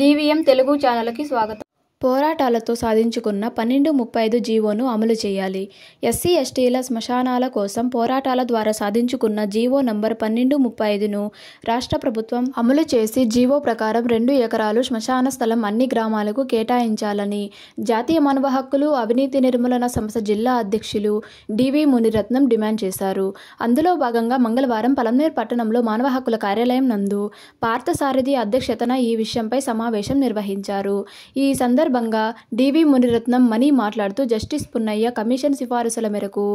DVM Telugu ఛానల్కి స్వాగతం. పోరాటాలతో సాధించుకున్న 1235 జీవోను అమలు చేయాలి. ఎస్సీ ఎస్టీల శ్మశానాల కోసం పోరాటాల ద్వారా సాధించుకున్న జీవో నంబర్ 1235ను రాష్ట్ర ప్రభుత్వం అమలు చేసి జీవో ప్రకారం 2 ఎకరాలు శ్మశాన స్థలం అన్ని గ్రామాలకు కేటాయించాలని జాతీయ మానవ హక్కులు అవినీతి నిర్మూలన సంస్థ జిల్లా అధ్యక్షులు డివి మునిరత్నం డిమాండ్ చేశారు. అందులో భాగంగా మంగళవారం పలమనేరు పట్టణంలో మానవ హక్కుల కార్యాలయం నందు పార్థసారథి అధ్యక్షతన ఈ విషయంపై సమావేశం నిర్వహించారు. ఈ సందర్భంగా డివి మునిరత్నం మణి మాట్లాడుతూ జస్టిస్ పున్నయ్య కమిషన్ సిఫారసుల మేరకు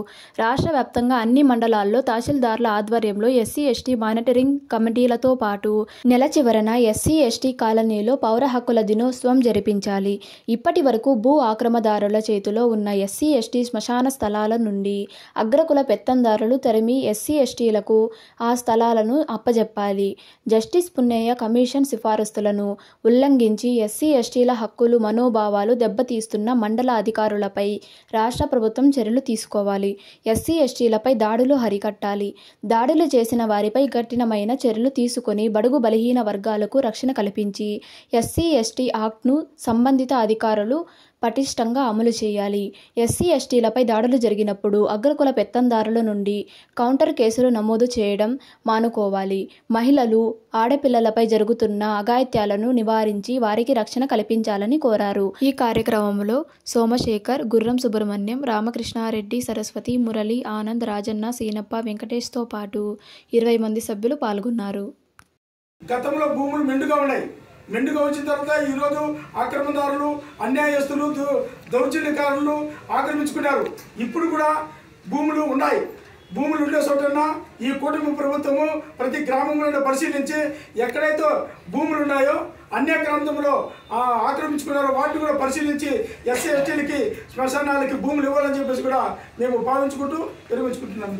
రాష్ట్ర వ్యాప్తంగా అన్ని మండలాల్లో తహసీల్దార్ల ఆధ్వర్యంలో ఎస్సీ ఎస్టీ మానిటరింగ్ కమిటీలతో పాటు నెల చివరన ఎస్సీ ఎస్టీ కాలనీలో పౌర హక్కుల దినోత్సవం జరిపించాలి. ఇప్పటి వరకు భూ ఆక్రమదారుల చేతిలో ఉన్న ఎస్సీ ఎస్టీ శ్మశాన స్థలాల నుండి అగ్రకుల పెత్తందారులు తరిమి ఎస్సీ ఎస్టీలకు ఆ స్థలాలను అప్పజెప్పాలి. జస్టిస్ పున్నయ్య కమిషన్ సిఫారసులను ఉల్లంఘించి ఎస్సీ ఎస్టీల హక్కులు మనోభావాలు దెబ్బతీస్తున్న మండల అధికారులపై రాష్ట్ర ప్రభుత్వం చర్యలు తీసుకోవాలి. ఎస్సీ ఎస్టీలపై దాడులు హరికట్టాలి. దాడులు చేసిన వారిపై కఠినమైన చర్యలు తీసుకొని బడుగు బలహీన వర్గాలకు రక్షణ కల్పించి ఎస్సీ ఎస్టీ యాక్ట్ను సంబంధిత అధికారులు పటిష్టంగా అమలు చేయాలి. ఎస్సీ ఎస్టీలపై దాడులు జరిగినప్పుడు అగ్రకుల పెత్తందారుల నుండి కౌంటర్ కేసులు నమోదు చేయడం మానుకోవాలి. మహిళలు, ఆడపిల్లలపై జరుగుతున్న అఘాయిత్యాలను నివారించి వారికి రక్షణ కల్పించాలని కోరారు. ఈ కార్యక్రమంలో సోమశేఖర్, గుర్రం సుబ్రహ్మణ్యం, రామకృష్ణారెడ్డి, సరస్వతి, మురళి, ఆనంద్, రాజన్న, సీనప్ప, వెంకటేష్తో పాటు 20 మంది సభ్యులు పాల్గొన్నారు. గతంలో భూములు మెండుగా వచ్చిన తర్వాత ఈరోజు ఆక్రమణదారులు, అన్యాయస్తులు, దౌర్జన్యకారులు ఆక్రమించుకున్నారు. ఇప్పుడు కూడా భూములు ఉన్నాయి. భూములు ఉండే చోటన్నా ఈ కూటమి ప్రభుత్వము ప్రతి గ్రామంలో పరిశీలించి ఎక్కడైతే భూములు ఉన్నాయో అన్య ప్రాంతంలో ఆక్రమించుకున్నారో వాటిని కూడా పరిశీలించి ఎస్సీ ఎస్టీలకి శ్మశానాలకి భూములు ఇవ్వాలని చెప్పేసి కూడా మేము భావించుకుంటూ విరమించుకుంటున్నాం.